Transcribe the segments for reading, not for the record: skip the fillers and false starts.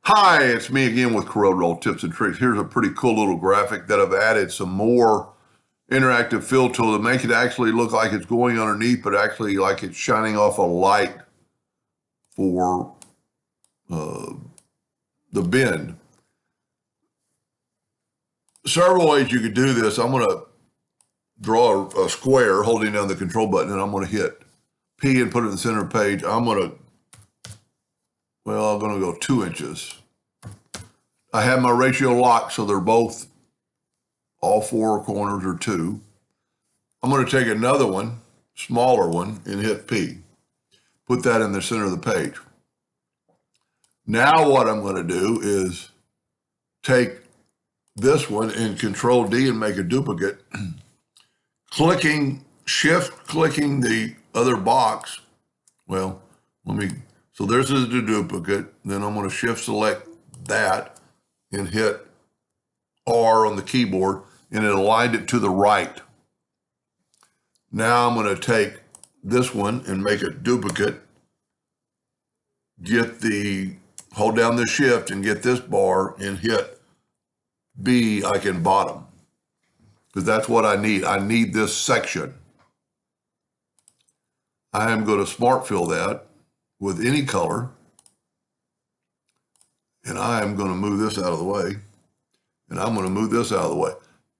Hi, it's me again with CorelDraw Tips and Tricks. Here's a pretty cool little graphic that I've added some more interactive fill tool to make it actually look like it's going underneath, but actually like it's shining off a light for the bend. Several ways you could do this. I'm going to draw a square holding down the control button, and I'm going to hit P and put it in the center of the page. I'm going to go 2 inches. I have my ratio locked, so they're both, all four corners are 2. I'm going to take another one, smaller one, and hit P. Put that in the center of the page. Now what I'm going to do is take this one and Control D and make a duplicate. Shift clicking the other box. So this is the duplicate. Then I'm going to shift select that and hit R on the keyboard, and it aligned it to the right. Now I'm going to take this one and make a duplicate. Hold down the shift and get this bar and hit B like in bottom, because that's what I need. I need this section. I am going to smart fill that with any color, and I am going to move this out of the way, and I'm going to move this out of the way.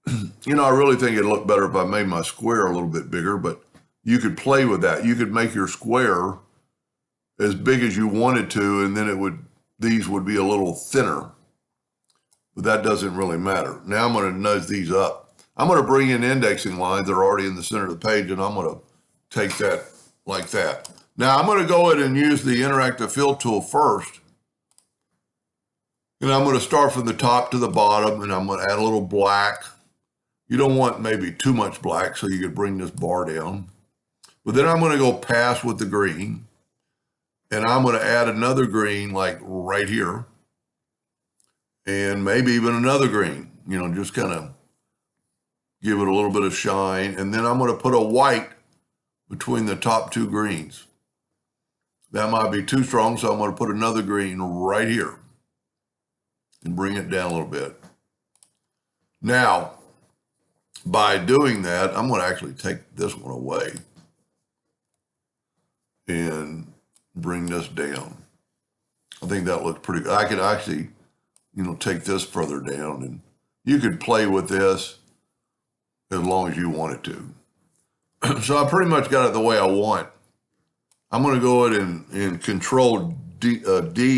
I really think it'd look better if I made my square a little bit bigger, but you could play with that. You could make your square as big as you wanted to, and then these would be a little thinner, but that doesn't really matter. Now I'm going to nudge these up. I'm going to bring in indexing lines that are already in the center of the page, and I'm going to take that like that. Now I'm going to go ahead and use the interactive fill tool first, and I'm going to start from the top to the bottom, and I'm going to add a little black. You don't want maybe too much black, so you could bring this bar down. But then I'm going to go past with the green, and I'm going to add another green like right here, and maybe even another green, just kind of give it a little bit of shine. And then I'm going to put a white between the top 2 greens. That might be too strong, so I'm going to put another green right here and bring it down a little bit. Now, by doing that, I'm going to actually take this one away and bring this down. I think that looks pretty good. I could actually, take this further down, and you could play with this as long as you wanted to. So I pretty much got it the way I want. I'm going to go ahead and Control D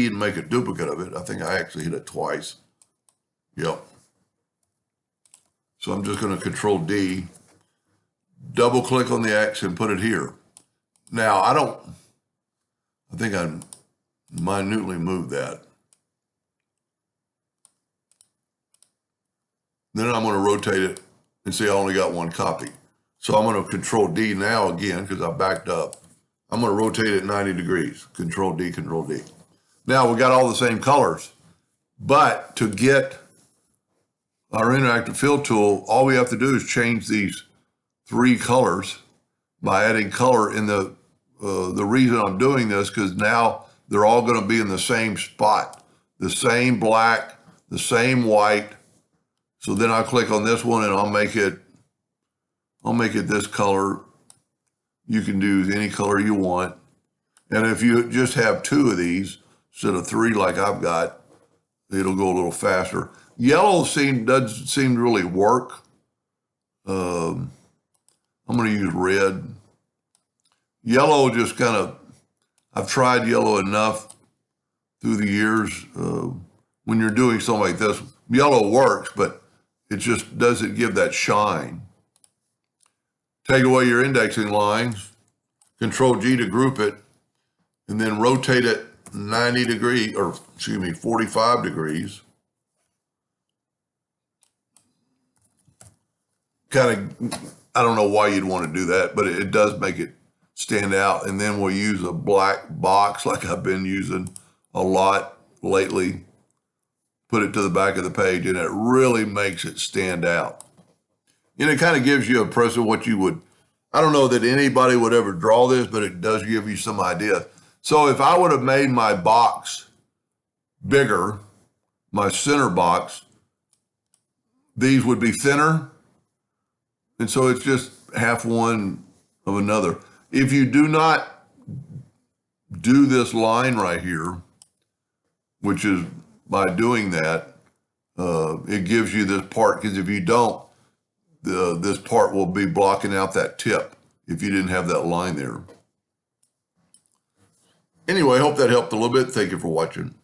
and make a duplicate of it. I think I actually hit it twice. Yep. So I'm just going to Control D, double click on the X and put it here. Now I think I minutely moved that. Then I'm going to rotate it and see I only got one copy. So I'm going to Control D now again, because I backed up. I'm going to rotate it 90 degrees. Control D, Control D. Now we got all the same colors, but to get our interactive fill tool, all we have to do is change these 3 colors by adding color in the reason I'm doing this, because now they're all going to be in the same spot, the same black, the same white. So then I click on this one and I'll make it this color. You can do any color you want. And if you just have 2 of these instead of 3 like I've got, it'll go a little faster. Yellow doesn't seem to really work. I'm going to use red. Yellow just I've tried yellow enough through the years. When you're doing something like this, yellow works, but it just doesn't give that shine. Take away your indexing lines, Control G to group it, and then rotate it 45 degrees. I don't know why you'd want to do that, but it does make it stand out. And then we'll use a black box like I've been using a lot lately. Put it to the back of the page, and it really makes it stand out. It kind of gives you a impression of what you would. I don't know that anybody would ever draw this, but it does give you some idea. So if I would have made my box bigger, my center box, these would be thinner. And so it's just half one of another. If you do not do this line right here, which is by doing that, it gives you this part, because if you don't, this part will be blocking out that tip if you didn't have that line there. Anyway, I hope that helped a little bit. Thank you for watching.